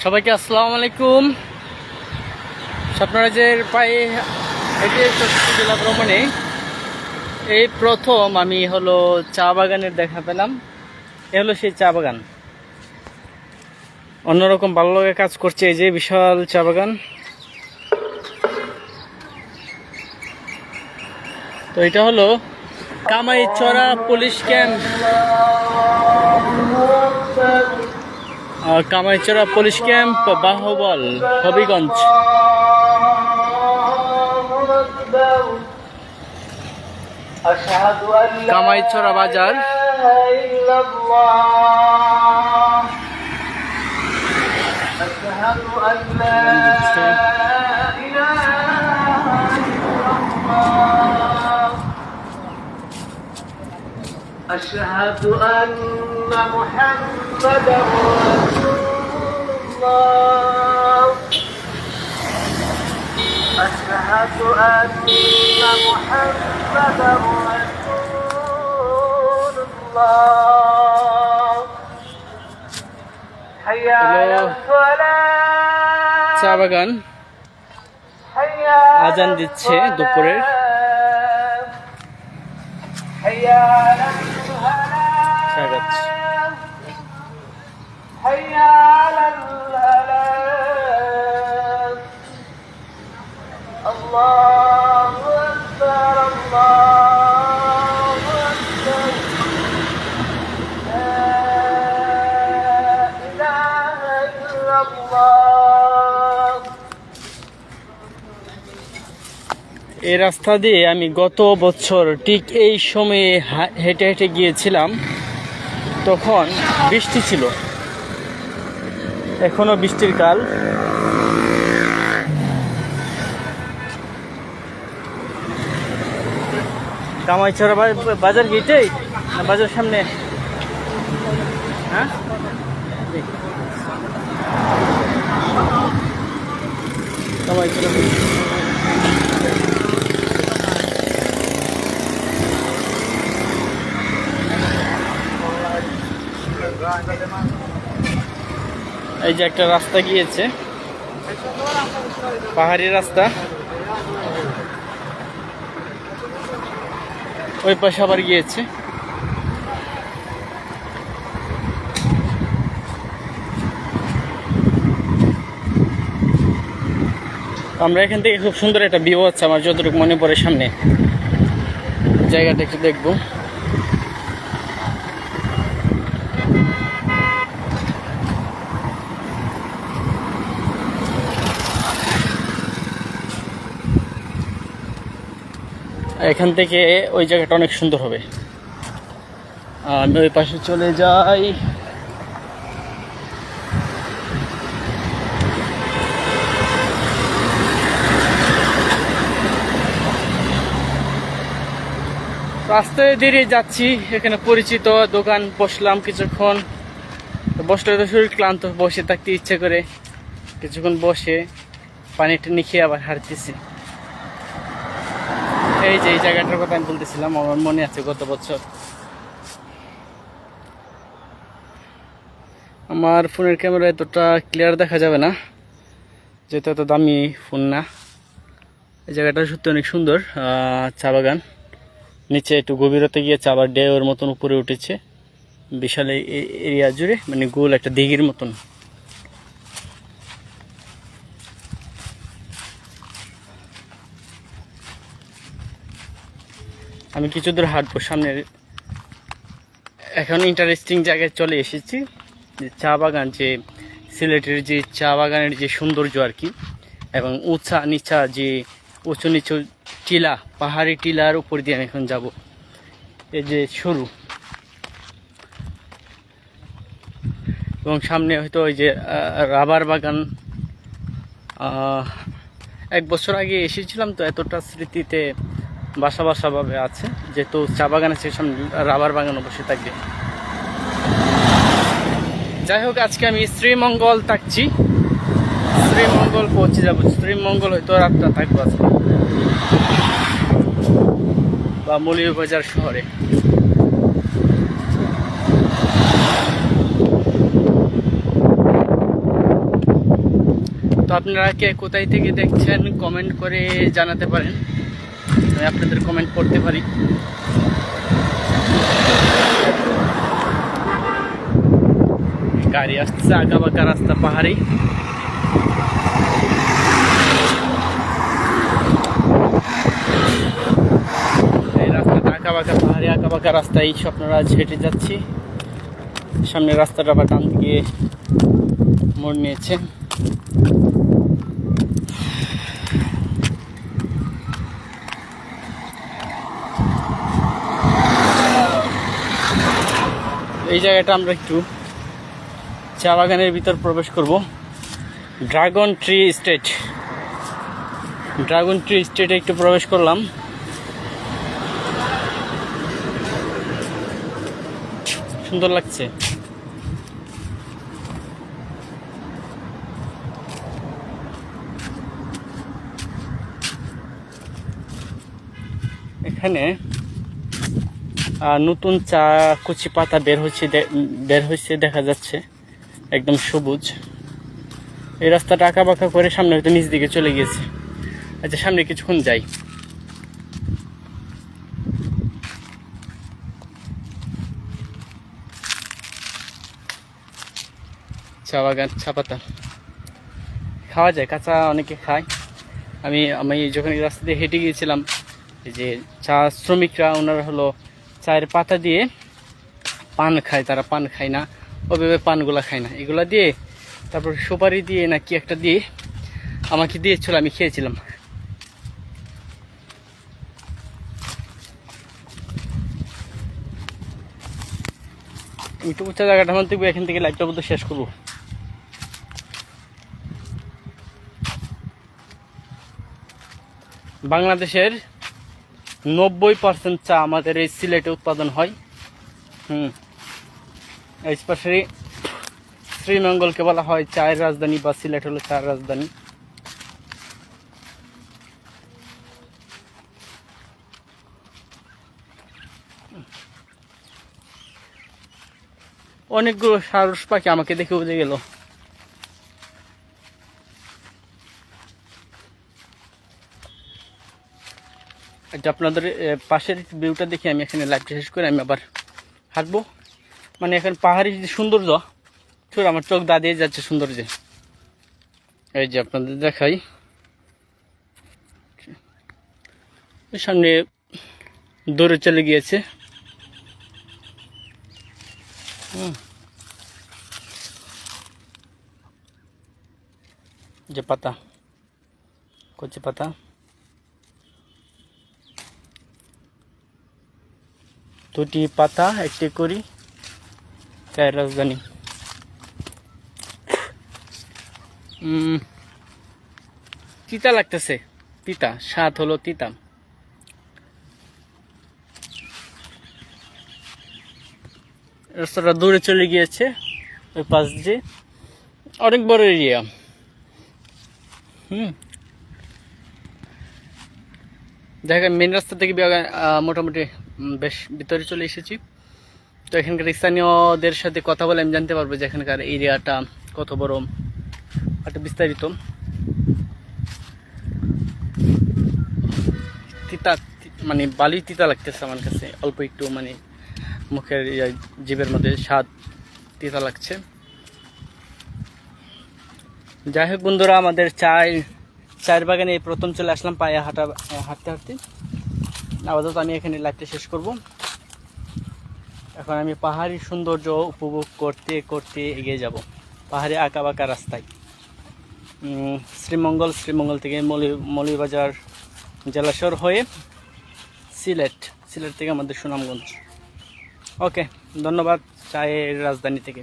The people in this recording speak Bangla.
সবাইকে আসসালামু আলাইকুম। স্বপ্নরাজের পায়ে হেঁটে চট্টগ্রাম জেলা ভ্রমণে এই প্রথম আমি চা বাগানের দেখা পেলাম। এ সেই চা বাগান, অন্যরকম ভালো লাগে কাজ করছে। এই যে বিশাল চা বাগান। তো এটা কামাইচরা পুলিশ ক্যাম্প, কামাইচরা পুলিশ ক্যাম্প, বাহুবল, হবিগঞ্জ। কামাইচরা বাজার। أشهد أن محمدا رسول الله أشهد أن محمدا رسول الله حي على الصلاة চা বাগান আজান দিচ্ছে দুপুরের। حي على الفلاح حي على الفلاح الله أكبر الله أكبر لا إله إلا الله। এই রাস্তা দিয়ে আমি গত বছর ঠিক এই সময়ে হেঁটে হেঁটে গিয়েছিলাম। তখন বৃষ্টি ছিল, এখনো বৃষ্টির কাল। কামাইচরা বাজার গেটেই না বাজার সামনে? হ্যাঁ, কামাইচরা এই যে একটা রাস্তা গিয়েছে, পাহাড়ি রাস্তা। ওই পাশে আবার গিয়েছে। আমরা এখান থেকে খুব সুন্দর একটা ভিউ হচ্ছে, আমার যতটুকু মনে পড়ে। সামনে জায়গাটা একটু দেখবো। এখান থেকে ওই জায়গাটা অনেক সুন্দর হবে। আমি ওই পাশে চলে যাই। রাস্তায় ধীরে যাচ্ছি, এখানে পরিচিত দোকান। বসলাম কিছুক্ষণ, বসলে তো শরীর ক্লান্ত, বসে থাকতে ইচ্ছে করে। কিছুক্ষণ বসে পানি টানি খেয়ে আবার হাঁটতেছি। এই যে এই জায়গাটার কথা আমি বলতেছিলাম, আমার মনে আছে গত বছর। আমার ফোনের ক্যামেরা এতটা ক্লিয়ার দেখা যাবে না, যেহেতু এত দামি ফোন না। এই জায়গাটা সত্যি অনেক সুন্দর। চা বাগান, নিচে একটু গভীরতে গিয়েছে, আবার ডেওর মতন উপরে উঠেছে বিশাল এরিয়া জুড়ে, মানে গোল একটা দিঘির মতন। আমি কিছু দূর হাঁটবো সামনে। এখন ইন্টারেস্টিং জায়গায় চলে এসেছি, যে চা বাগান, যে সিলেটের যে চা বাগানের যে সৌন্দর্য আর কি, এবং উঁচা নিচা যে উঁচু নিচু টিলা, পাহাড়ি টিলার উপর দিয়ে আমি এখন যাব। এই যে সরু, এবং সামনে হয়তো ওই যে রাবার বাগান। এক বছর আগে এসেছিলাম, তো এতটা স্মৃতিতে বাসা বাসা ভাবে আছে, যেহেতু চা বাগান আছে, সামনে রাবার বাগান অবশ্যই থাকবে। যাই হোক, আজকে আমি শ্রীমঙ্গল থাকছি, শ্রীমঙ্গল পৌঁছে যাবো। শ্রীমঙ্গল হয়তো রাতটা থাকবো আজকে, বা মৌলভীবাজার শহরে। আপনারা কে কোথায় থেকে দেখছেন কমেন্ট করে জানাতে পারেন, আমি আপনাদের কমেন্ট করতে পারি। গাড়ি আসছে, আঁকা বাঁকা রাস্তা, পাহাড়ি। এই রাস্তাটা আঁকা বাঁকা, পাহাড়ি আঁকা বাঁকা রাস্তা, এই আপনারা আজ হেঁটে যাচ্ছি। সামনের রাস্তাটা আবার ডান দিকে মোড় নিয়েছে। এই জায়গাটা আমরা একটু চা বাগানের ভিতর প্রবেশ করব। Dragon tree state, dragon tree স্টেটে একটু প্রবেশ করলাম। সুন্দর লাগছে। এখানে নতুন চা কচি পাতা বের হয়েছে দেখা যাচ্ছে, একদম সবুজ। এই রাস্তাটা আঁকা বাঁকা করে সামনে হয়তো নিচ দিকে চলে গিয়েছে। আচ্ছা, সামনে কিছুক্ষণ যাই। চা বাগান, চা পাতা খাওয়া যায়, কাঁচা অনেকে খায়। আমি যখন এই রাস্তা দিয়ে হেঁটে গিয়েছিলাম, এই যে চা শ্রমিকরা ওনারা হলো চায়ের পাতা দিয়ে পান খায়। তারা পান খায় না ওভাবে, পানগুলা খায় না, এগুলা দিয়ে তারপর সুপারি দিয়ে না কি একটা দিয়ে আমাকে দিয়েছিল, আমি খেয়েছিলাম। একটু উঁচা জায়গাটা আমার দেখবো, এখান থেকে লাইটটা বোধ শেষ করবো। বাংলাদেশের 90% চা আমাদের এই সিলেটে উৎপাদন হয়। স্পেশালি শ্রীমঙ্গলকে বলা হয় চায়ের রাজধানী, বা সিলেট হলো চায়ের রাজধানী। অনেকগুলো সারস পাখি আমাকে দেখে বুঝে গেল। আপনাদের পাশের ভিউটা দেখে আমি এখানে লাইভটা শেষ করে আমি আবার হাঁটবো। মানে এখন পাহাড়ি যে সৌন্দর্য, শুধু আমার চোখ দাঁড়িয়ে যাচ্ছে সৌন্দর্যে। এই যে আপনাদের দেখাই, সামনে দৌড়ে চলে গিয়েছে। যে পাতা, কচি পাতা, দুটি পাতা একটি করি, চায়ের রাজধানী। তিতা লাগতেছে, তিতা স্বাদ হলো তিতা। রাস্তাটা দূরে চলে গিয়েছে, ওই পাশ দিয়ে অনেক বড় এরিয়া। দেখা মেন রাস্তা থেকে মোটামুটি বেশ ভিতরে চলে এসেছি। তো এখানকার স্থানীয়দের সাথে কথা বলে আমি জানতে পারবো যে এখানকার এরিয়াটা কত বড়, একটা বিস্তারিত। তিতা মানে বালি তিতা লাগতেছে আমার কাছে, অল্প একটু মানে মুখের জিভের মধ্যে স্বাদ তিতা লাগছে। যাই হোক বন্ধুরা, আমাদের চায়ের বাগানে এই প্রথম চলে আসলাম পায়ে হাঁটতে হাঁটতে। আপাতত আমি এখানে লাইভটা শেষ করব। এখন আমি পাহাড়ি সৌন্দর্য উপভোগ করতে করতে এগিয়ে যাব পাহাড়ি আঁকা বাঁকা রাস্তায়। শ্রীমঙ্গল থেকে মৌলভীবাজার জেলা শহর হয়ে সিলেট থেকে আমাদের সুনামগঞ্জ। ওকে, ধন্যবাদ চায়ের রাজধানী থেকে।